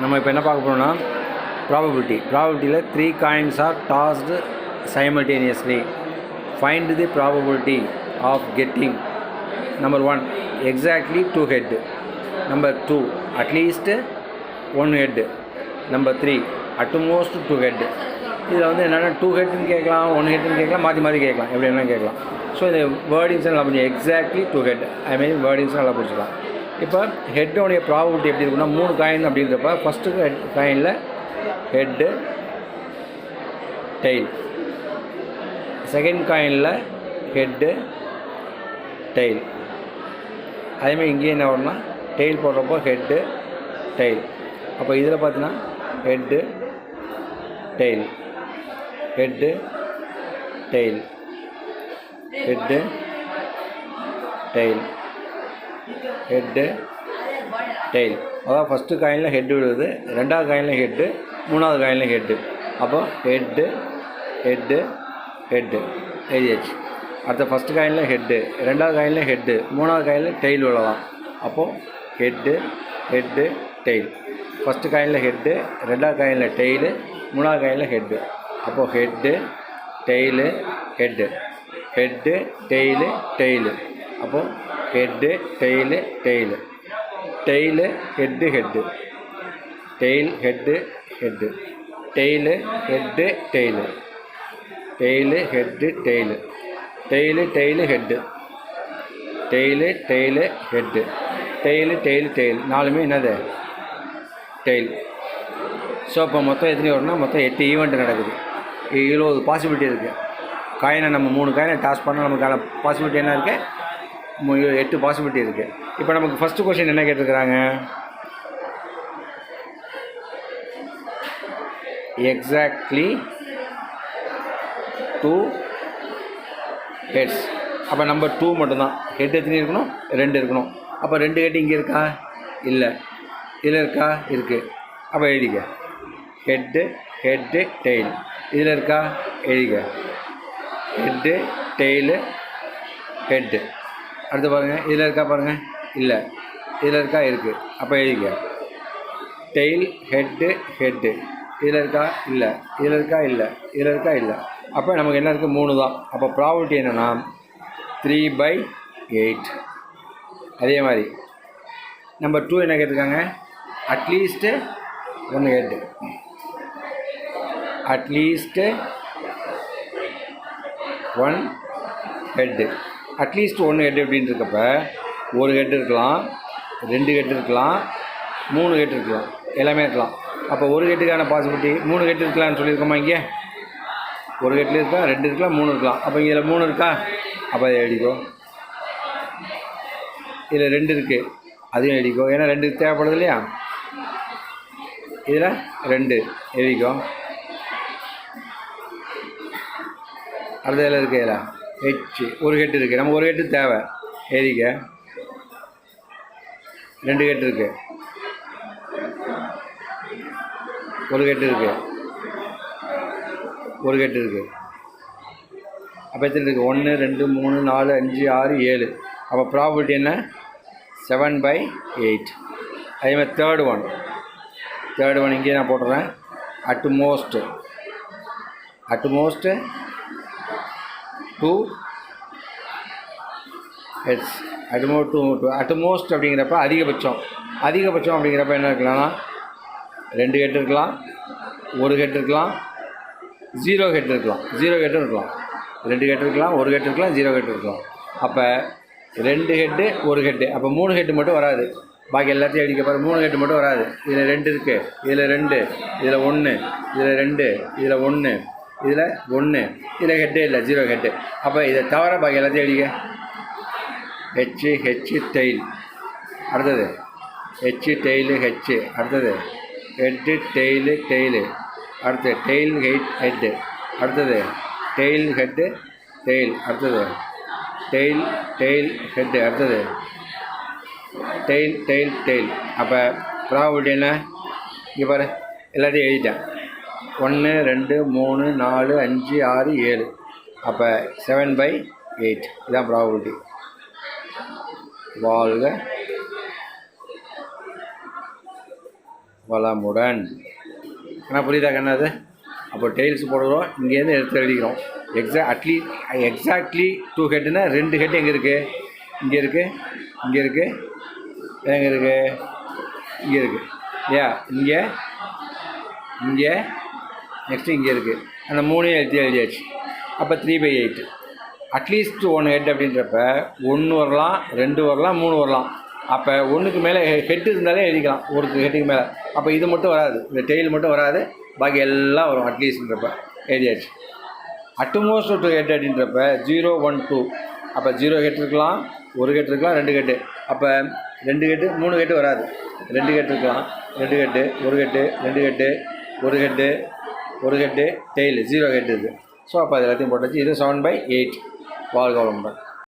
நம்ம இப்போ என்ன பார்க்க போகிறோம்னா ப்ராபபிலிட்டியில் 3 coins are tossed simultaneously. Find the probability of getting number 1 exactly 2 head, number 2 at least 1 head, number 3 at most 2 head. இதில் வந்து என்னென்னா 2 ஹெட்னு கேட்கலாம், 1 ஹெட்னு கேட்கலாம், மாற்றி கேட்கலாம், எப்படி என்ன கேட்கலாம். ஸோ இந்த வேர்டிங்ஸ் நல்லா புரிஞ்சு எக்ஸாக்ட்லி 2 ஹெட் வேர்டிங்ஸ் நல்லா புரிஞ்சுக்கலாம். இப்போ ஹெட்டோடைய ப்ராபபிலிட்டி எப்படி இருக்குன்னா 3 காயின் அப்படின்றப்ப ஃபஸ்ட்டு காயினில் ஹெட்டு டெய்ல், செகண்ட் காயினில் ஹெட்டு டெய்ல், அதேமாதிரி இங்கேயும் என்ன வரும்னா டெய்ல் போடுறப்போ ஹெட்டு டெய்ல். அப்போ இதில் பார்த்தீங்கன்னா head tail, head tail, head tail, head tail. அதாவது ஃபஸ்ட்டு காயினில் ஹெட்டு விழுது, ரெண்டாவது காயினில் ஹெட்டு, மூணாவது காயினில் ஹெட்டு. அப்போ ஹெட்டு ஹெட்டு ஹெட்டு எழுதியாச்சு. அடுத்த ஃபஸ்ட்டு காயினில் ஹெட்டு, ரெண்டாவது காயினில் ஹெட்டு, மூணாவது காயினில் டெய்ல் விழலாம். அப்போது ஹெட்டு ஹெட்டு டெய்ல். ஃபஸ்ட்டு காயினில் ஹெட்டு, ரெண்டாவது காயினில் டெய்லு, மூணாவது காயினில் ஹெட்டு. அப்போது head tail head, head tail tail. அப்போது head tail tail, tail head head, tail head head, tail head tail, tail head tail, tail tail head, tail tail head, tail tail tail. நாலுமே என்னது tail. So இப்போ மொத்தம் எத்தனை வரும்னா மொத்தம் 8 event நடக்குது. 70 possibility இருக்குது. காயினை நம்ம 3 காயினை டாஸ் பண்ணால் நமக்கான பாசிபிலிட்டி என்ன இருக்குது? 8 பாசிபிலிட்டி இருக்குது. இப்போ நமக்கு ஃபஸ்ட்டு கொஸ்டின் என்ன கேட்டிருக்கிறாங்க? Exactly 2 heads. அப்போ நம்பர் 2 மட்டும்தான். ஹெட் எத்தனை இருக்கணும்? 2 இருக்கணும். அப்போ 2 ஹெட் இங்கே இருக்கா? இல்லை. இதில் இருக்கா? இருக்குது. அப்போ எழுதிக்க ஹெட்டு ஹெட்டு டெய்ல். இதில் இருக்கா? எழுதிக்க ஹெட்டு டெய்லு ஹெட்டு. அடுத்து பாருங்கள், இதில் இருக்கா பாருங்கள், இல்லை. இதில் இருக்கா? இருக்குது. அப்போ எழுதிக்க டெய்ல் ஹெட்டு ஹெட்டு. இதில் இருக்கா? இல்லை. இதில் இருக்கா? இல்லை. இதில் இருக்கா? இல்லை. அப்போ நமக்கு என்ன இருக்குது? 3 தான். அப்போ ப்ராபபிலிட்டி என்னென்னா 3/8. அதே மாதிரி நம்பர் 2 என்ன கேட்டிருக்காங்க? At least 1 head, at least 1 head, at least 1 head எப்படின்னு இருக்கப்ப 1 ஹெட் இருக்கலாம், 2 ஹெட் இருக்கலாம், 3 ஹெட் இருக்கலாம், எல்லாமே இருக்கலாம். அப்போ 1 ஹெட்டுக்கான பாசிபிலிட்டி 3 ஹெட் இருக்கலாம்னு சொல்லியிருக்கோமா? இங்கே 1 ஹெட்டில் இருக்கலாம், 2 இருக்கலாம், 3 இருக்கலாம். அப்போ இதில் 3 இருக்கா? அப்போ அதை எழுதிக்கோ. இதில் 2 இருக்குது, அதையும் எழுதிக்கோ. ஏன்னா 2 தேவைப்படுது இல்லையா? இதில் 2 எழுதிக்கோ. அடுத்த இதில் இருக்குது, இதில் ஹெச் 1 ஹெட் இருக்குது. நம்ம 1 ஹெட்டு தேவை, எழுதிக்க. 2 ஹெட் இருக்குது, 1 ஹெட் இருக்குது, 1 ஹெட் இருக்குது. அப்போ எத்தனை இருக்குது? 1 2 3 4 5 6 7. அப்போ ப்ராபபிலிட்டி என்ன? 7/8. அதேமாதிரி தேர்டு ஒன் இங்கே நான் போட்டுறேன். அட்மோஸ்ட்டு 2 ஹெட்ஸ். அட்மோஸ்ட் அப்படிங்கிறப்ப அதிகபட்சம் அப்படிங்கிறப்ப என்ன இருக்கலாம்னா 2 ஹெட் இருக்கலாம், 1 ஹெட் இருக்கலாம், 0 ஹெட் இருக்கலாம், 0 ஹெட்டும் இருக்கலாம். 2 ஹெட் இருக்கலாம், 1 ஹெட் இருக்கலாம், 0 ஹெட் இருக்கலாம். அப்போ 2 ஹெட்டு 1 ஹெட்டு. அப்போ 3 ஹெட்டு மட்டும் வராது. பாக்கி எல்லாத்தையும் அடிக்க பாரு. 3 ஹெட்டு மட்டும் வராது. இதில் 2 இருக்குது, இதில் 2, இதில் 1, இதில் 2, இதில் 1, இதில் 1, இதில் ஹெட்டே இல்லை, 0 ஹெட்டு. அப்போ இதை தவிர பாக்கி எல்லாத்தையும் அடிக்க. ஹெச்சு டெய்ல். அடுத்தது ஹெச்சு டெய்லு ஹெச்சு. அடுத்தது ஹெட்டு டெய்லு டெய்லு. அடுத்தது டெய்ல் ஹெட்டு. அடுத்தது டெய்ல் ஹெட்டு டெய்ல். அடுத்தது டெய்ல் ஹெட்டு. அடுத்தது டெய்ல். அப்போ ப்ராபபிலிட்டி என்ன? இங்கே பாரு, எல்லாத்தையும் எழுதிட்டேன். 1 2 3 4 5 6 7. அப்போ 7/8 இதான் ப்ராபபிலிட்டி. வாழ்க வளமுடன். ஆனால் புரியுதா கண்ணாது? அப்போ டெய்ல்ஸ் போடுறோம், இங்கேருந்து எடுத்து எழுதிக்கிறோம். எக்ஸாக்ட்லி 2 ஹெட்டுன்னா 2 ஹெட் எங்கே இருக்குது? இங்கே இருக்குது, இங்கே இருக்குது, எங்கே இருக்குது? இங்கே இருக்குது இல்லையா? இங்கே, இங்கே, நெக்ஸ்ட்டு இங்கே இருக்குது. அந்த 3 எழுதியாச்சு. அப்போ 3/8. அட்லீஸ்ட் 1 ஹெட் அப்படின்றப்ப 1 வரலாம், 2 வரலாம், 3 வரலாம். அப்போ 1க்கு மேலே ஹெட் இருந்தாலே எழுதிக்கலாம், ஒரு ஹெட்டுக்கு மேலே. அப்போ இது மட்டும் வராது, இந்த டெய்ல் மட்டும் வராது, பாக்கி எல்லாம் வரும். அட்லீஸ்ட்ன்றப்ப எழுதியாச்சு. அட்மோஸ்ட் 2 ஹெட் அப்படின்றப்ப 0, 1, 2. அப்போ 0 ஹெட் இருக்கலாம், 1 ஹெட் இருக்கலாம், 2 ஹெட்டு. அப்போ 2 ஹெட்டு, 3 ஹெட்டு வராது. 2 ஹெட் இருக்கலாம், 2 head, 1 head, 2 head, 1 head, 1 head, tail 0 head இருக்குது. ஸோ அப்போ அது எல்லாத்தையும் போட்டாச்சு. இது 7/8. வாழ்க வளமுடன்.